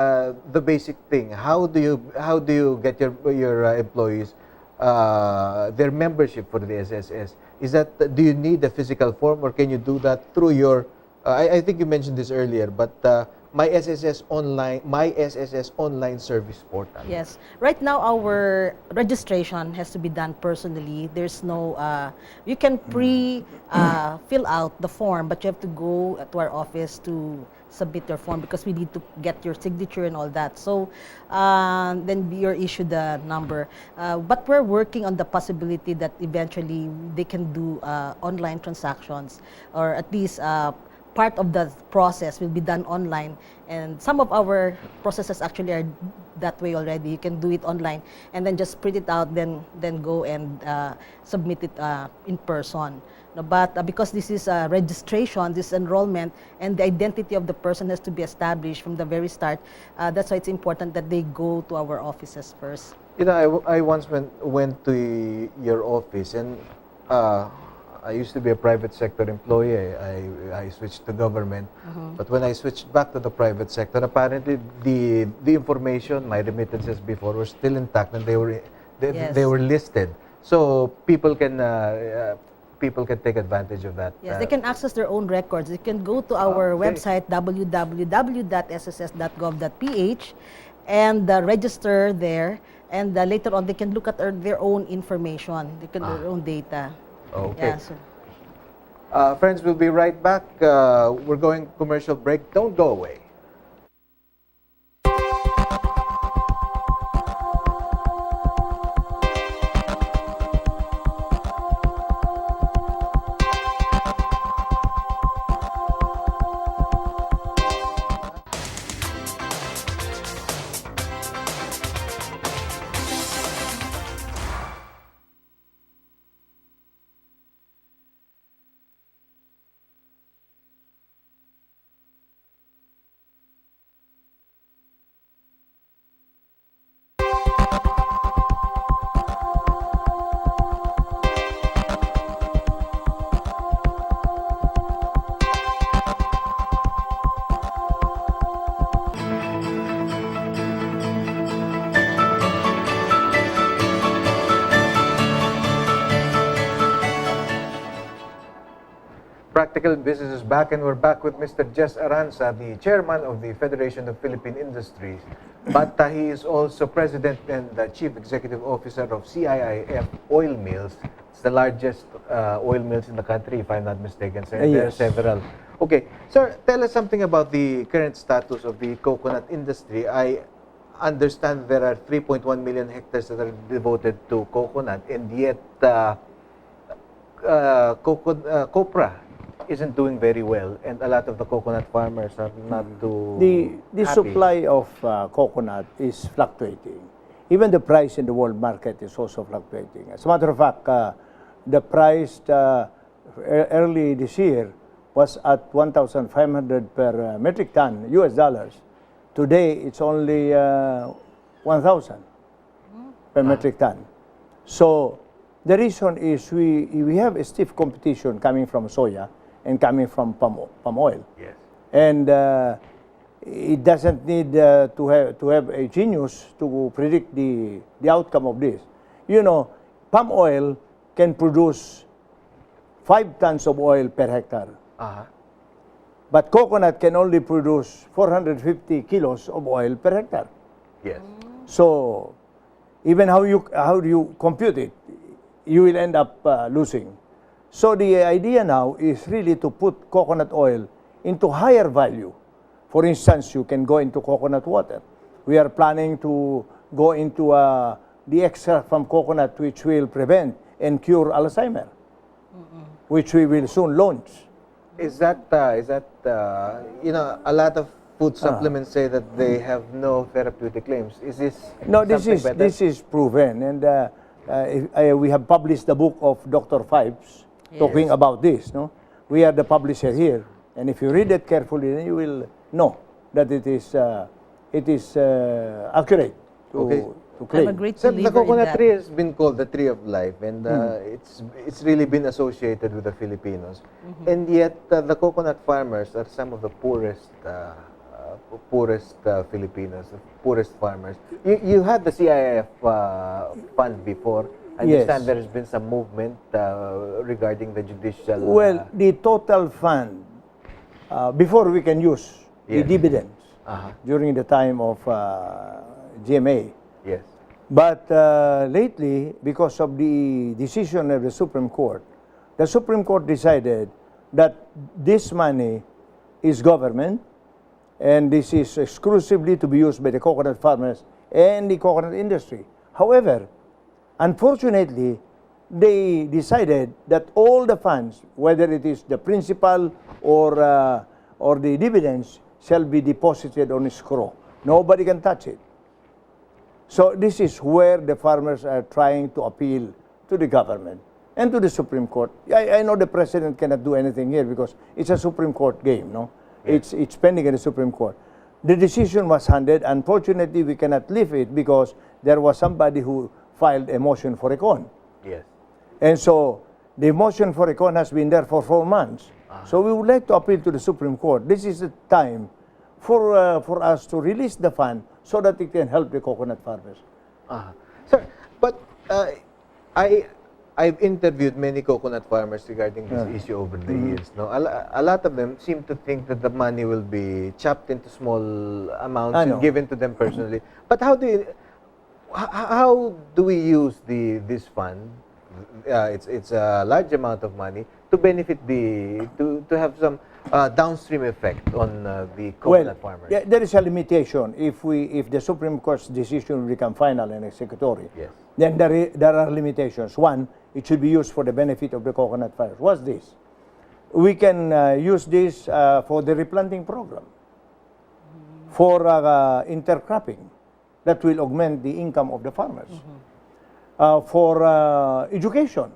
the basic thing. How do you get your employees their membership for the SSS? Is that, do you need a physical form, or can you do that through your? I think you mentioned this earlier, but my SSS online service portal. Yes. Right now, our registration has to be done personally. There's no, you can fill out the form, but you have to go to our office to submit your form because we need to get your signature and all that. So then you're issued the number. But we're working on the possibility that eventually they can do online transactions, or at least part of the process will be done online. And some of our processes actually are that way already. You can do it online and then just print it out, then go and submit it in person. No, but because this is registration, this enrollment, and the identity of the person has to be established from the very start, that's why it's important that they go to our offices first. You know, I once went to your office, and I used to be a private sector employee. I switched to government. But when I switched back to the private sector, apparently the information, my remittances before, were still intact, and they were listed. So people can take advantage of that. Yes, they can access their own records. They can go to our website, www.sss.gov't, and register there. And later on, they can look at their own information, their own data. Okay. Yeah, so. Friends, we'll be right back. We're going commercial break. Don't go away. Practical Business is back, and we're back with Mr. Jess Arranza, the chairman of the Federation of Philippine Industries. But he is also president and the chief executive officer of CIIF Oil Mills. It's the largest oil mills in the country, if I'm not mistaken, sir. There are several. Okay, sir, tell us something about the current status of the coconut industry. I understand there are 3.1 million hectares that are devoted to coconut, and yet copra isn't doing very well, and a lot of the coconut farmers are not too the happy. supply of coconut is fluctuating. Even the price in the world market is also fluctuating. As a matter of fact, the price early this year was at 1,500 per metric ton, US dollars. Today, it's only 1,000 per metric ton. So the reason is we have a stiff competition coming from soya and coming from palm oil. Yes. And it doesn't need to have a genius to predict the outcome of this. You know, palm oil can produce 5 tons of oil per hectare. But coconut can only produce 450 kilos of oil per hectare. Yes. So even how do you compute it, you will end up losing. So the idea now is really to put coconut oil into higher value. For instance, you can go into coconut water. We are planning to go into the extract from coconut, which will prevent and cure Alzheimer, which we will soon launch. Is that you know, a lot of food supplements say that they have no therapeutic claims. Is this No, this is proven, and we have published the book of Dr. Phipes talking about this. No, we are the publisher here, and if you read it carefully, then you will know that it is accurate to claim. I'm a great So believer the coconut in that. tree has been called the tree of life, and it's really been associated with the Filipinos. And yet, the coconut farmers are some of the poorest poorest Filipinos, poorest farmers. You had the CIIF fund before. I Yes. understand there has been some movement regarding the judicial. Well, the total fund, before we can use the Yes. dividends Uh-huh. during the time of GMA. Yes. But lately, because of the decision of the Supreme Court decided that this money is government, and this is exclusively to be used by the coconut farmers and the coconut industry. However, unfortunately, they decided that all the funds, whether it is the principal or the dividends, shall be deposited on escrow. Nobody can touch it. So this is where the farmers are trying to appeal to the government and to the Supreme Court. I know the president cannot do anything here because it's a Supreme Court game, no? It's pending in the Supreme Court. The decision was handed. Unfortunately, we cannot leave it because there was somebody who filed a motion for recon. Yes. And so the motion for recon has been there for 4 months. So we would like to appeal to the Supreme Court. This is the time for us to release the fund so that it can help the coconut farmers. Sir, but I've interviewed many coconut farmers regarding this issue over the years. No, a lot of them seem to think that the money will be chopped into small amounts I know. and given to them personally. But how do we use this fund? It's a large amount of money to benefit to have some downstream effect on the coconut farmers. Yeah, there is a limitation. If the Supreme Court's decision will become final and executory, Yes. then there are limitations. One, it should be used for the benefit of the coconut farmers. What's this? We can use this for the replanting program, for intercropping that will augment the income of the farmers, for education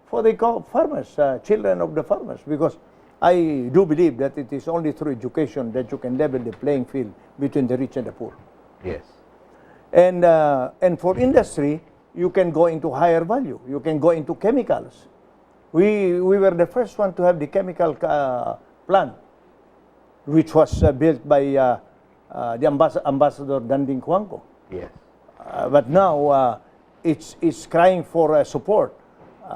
for the farmers, children of the farmers, because I do believe that it is only through education that you can level the playing field between the rich and the poor. Yes. And for industry, you can go into higher value. You can go into chemicals. We were the first one to have the chemical plant, which was built by the Ambassador Danding Cuanco. Yes. But now it's crying for support,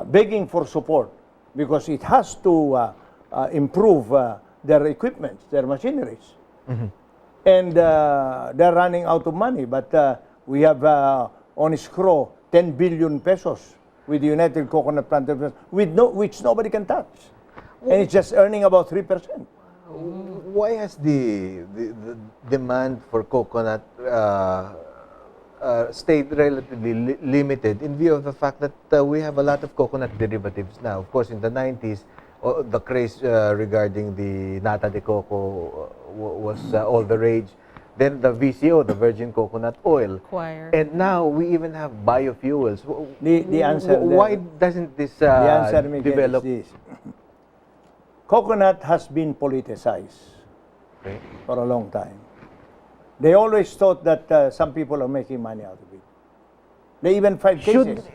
begging for support, because it has to improve their equipment, their machineries. And they're running out of money, but we have on escrow 10 billion pesos with the United Coconut Planters, which nobody can touch. And it's just earning about 3%. Why has the demand for coconut stayed relatively limited in view of the fact that we have a lot of coconut derivatives now? Of course, in the 90s, the craze regarding the nata de coco was all the rage. Then the VCO, the virgin coconut oil. Coir. And now we even have biofuels. The answer Why doesn't this the answer, Miguel, develop? is this. Coconut has been politicized Okay. for a long time. They always thought that some people are making money out of it. They even filed cases.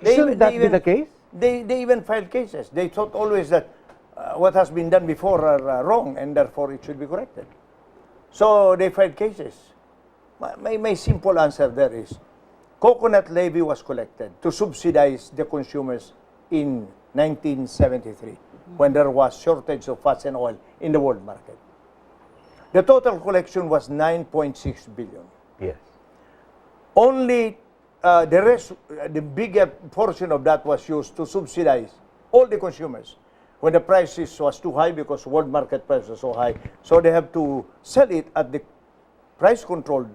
Shouldn't that be the case? They even filed cases. They thought always that what has been done before are wrong, and therefore it should be corrected. So they filed cases. My simple answer there is, coconut levy was collected to subsidize the consumers in 1973, when there was shortage of fats and oil in the world market. The total collection was 9.6 billion. Yes. Only the rest, the bigger portion of that was used to subsidize all the consumers when the prices was too high, because world market price was so high. So they have to sell it at the price controlled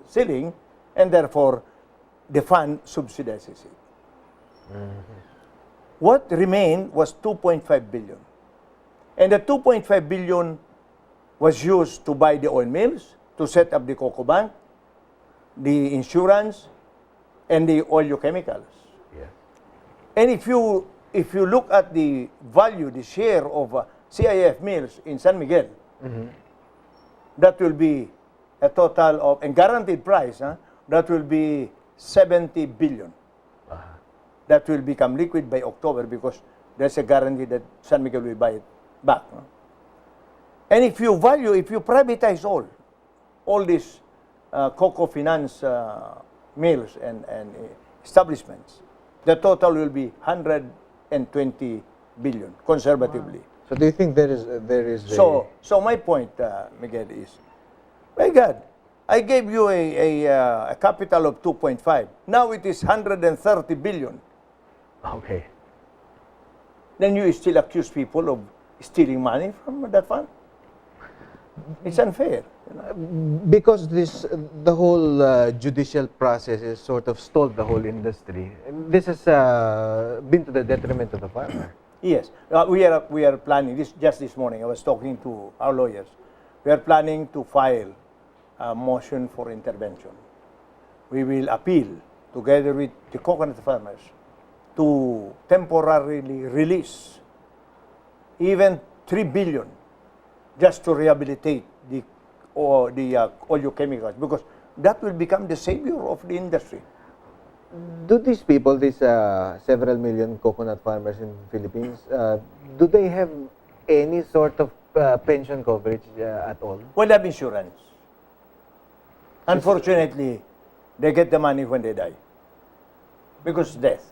ceiling, and therefore the fund subsidizes it. What remained was 2.5 billion. And the 2.5 billion was used to buy the oil mills, to set up the cocoa bank, the insurance, and the oleochemicals. Yes. And if you look at the value, the share of CIIF mills in San Miguel, that will be a total of, and guaranteed price, that will be 70 billion. That will become liquid by October, because there's a guarantee that San Miguel will buy it back. And if you privatize all, all these cocoa finance mills and establishments, the total will be 120 billion, conservatively. So do you think there is So my point, Miguel, is, my God, I gave you a capital of 2.5. Now it is 130 billion. okay? Then you still accuse people of stealing money from that fund? It's unfair. Because the whole judicial process is sort of stalled the whole industry. This has been to the detriment of the farmer. Yes, we are planning this just this morning. I was talking to our lawyers. We are planning to file a motion for intervention. We will appeal together with the coconut farmers to temporarily release even 3 billion just to rehabilitate the oleochemicals, because that will become the savior of the industry. Do these people, these several million coconut farmers in the Philippines, do they have any sort of pension coverage at all? Well, they have insurance. Unfortunately, they get the money when they die because death.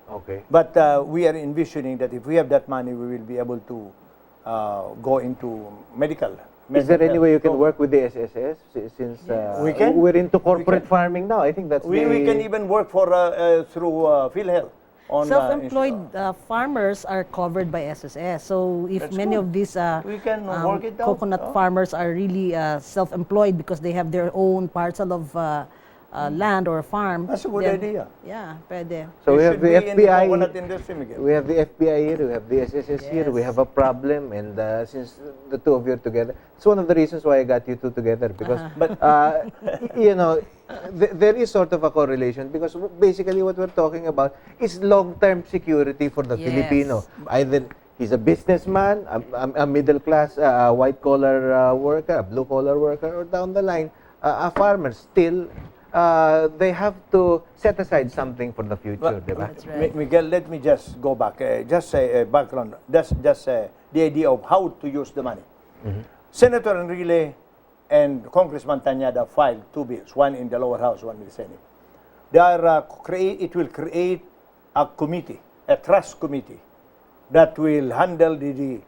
Okay. But we are envisioning that if we have that money, we will be able to go into medical. Is there any way you can work with the SSS since We can. we're into corporate We can. farming now? I think that's We can even work for through PhilHealth. On, Self-employed farmers are covered by SSS. So if That's many good. of these We can work it out. coconut farmers are really self-employed because they have their own parcel of land or farm. That's a good then- idea. Yeah, pwede. So we You have should the be in the FPI. coconut industry, Miguel. We have the FPI here, we have the SSS here, we Yes. have a problem, and since the two of you are together, it's one of the reasons why I got you two together, because, But you know, there is sort of a correlation, because basically what we're talking about is long-term security for the Yes. Filipino. Either he's a businessman, a middle-class white-collar worker, a blue-collar worker, or down the line, a farmer still. They have to set aside something for the future, But, di ba? That's right. Miguel, let me just go back. Just a background. That's just the idea of how to use the money. Senator Enrile and Congressman Tanyada filed two bills, one in the lower house, one in the Senate. They are it will create a committee, a trust committee, that will handle the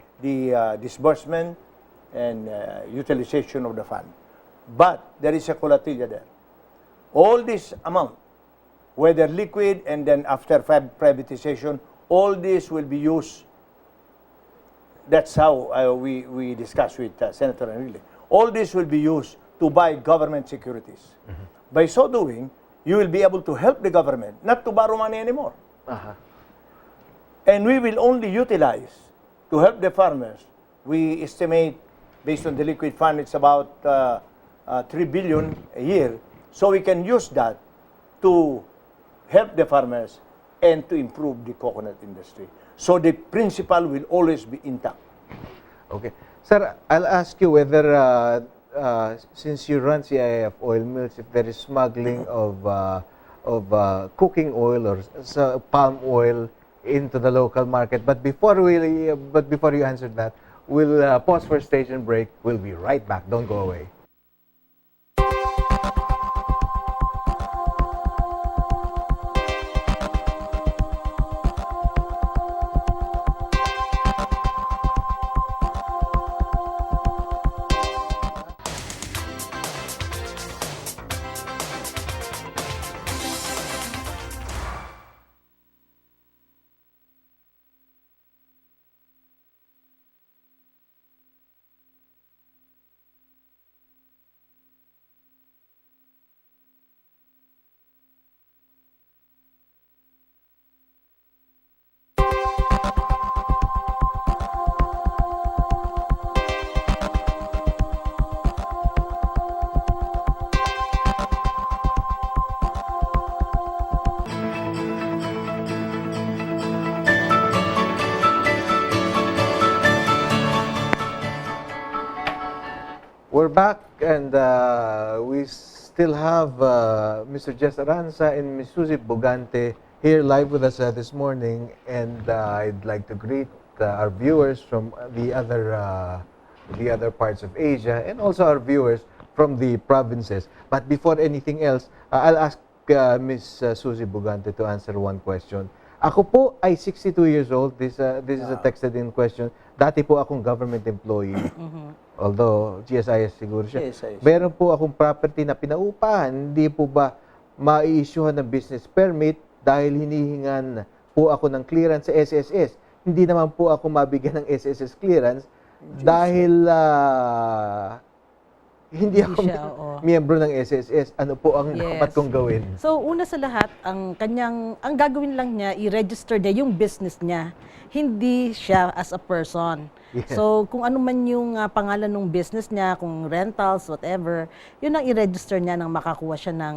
disbursement and utilization of the fund. But there is a collateral there. All this amount, whether liquid and then after privatization, all this will be used. That's how we discussed with Senator Enrile. All this will be used to buy government securities. By so doing, you will be able to help the government not to borrow money anymore. Uh-huh. And we will only utilize to help the farmers. We estimate, based on the liquid fund, it's about 3 billion a year. So we can use that to help the farmers and to improve the coconut industry. So the principle will always be intact. Okay. Sir, I'll ask you whether, since you run CIIF oil mills, if there is smuggling of cooking oil or palm oil into the local market. But before you answer that, we'll pause for station break. We'll be right back. Don't go away. We're back, and we still have Mr. Jess Arranza and Ms. Suzie Bugante here live with us this morning, and I'd like to greet our viewers from the other parts of Asia, and also our viewers from the provinces. But before anything else, I'll ask Ms. Suzie Bugante to answer one question. Ako po ay 62 years old. This is a texted in question. Dati po akong government employee. Although GSIS siguro siya. GSIS. Meron po akong property na pinaupahan. Hindi po ba ma-i-issuehan ng business permit dahil hinihingan po ako ng clearance sa SSS? Hindi naman po ako mabigyan ng SSS clearance dahil hindi ako siya, oo. miyembro ng SSS. Ano po ang dapat Yes. kong gawin? So, una sa lahat, ang gagawin lang niya, i-register niya yung business niya. Hindi siya as a person. Yes. So, kung ano man yung pangalan ng business niya, kung rentals, whatever, yun ang i-register niya nang makakuha siya ng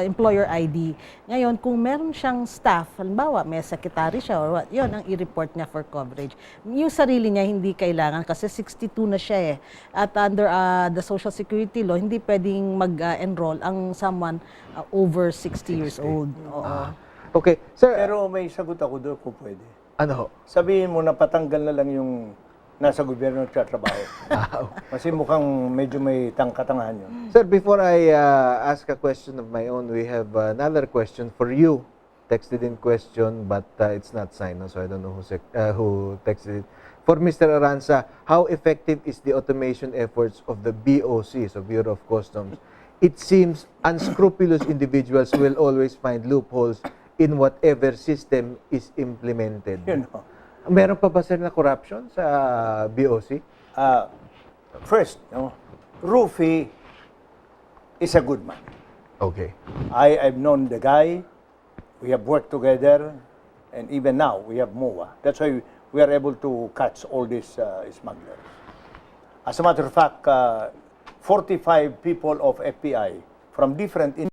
employer ID. Ngayon, kung meron siyang staff, halimbawa, may secretary siya or what, yun ang i-report niya for coverage. Yung sarili niya, hindi kailangan kasi 62 na siya eh. At under the Social Security Law, hindi pwedeng mag-enroll ang someone over 60 years old. Oo. Okay, sir. Pero may sagot ako doon kung pwede. Ano ho? Sabihin mo na patanggal na lang yung nasa gobyerno at trabaho. Kasi mukhang medyo may katangahan yun. Sir, before I ask a question of my own, we have another question for you. Texted in question, but it's not signed, no? So I don't know who texted it. For Mr. Arranza, how effective is the automation efforts of the BOC, so Bureau of Customs? It seems unscrupulous individuals will always find loopholes in whatever system is implemented. You know. Meron pa ba sir na corruption sa BOC? First, Rufy is a good man. Okay. I've known the guy. We have worked together, and even now we have MOA. That's why we are able to catch all these smugglers. As a matter of fact, 45 people of FPI from different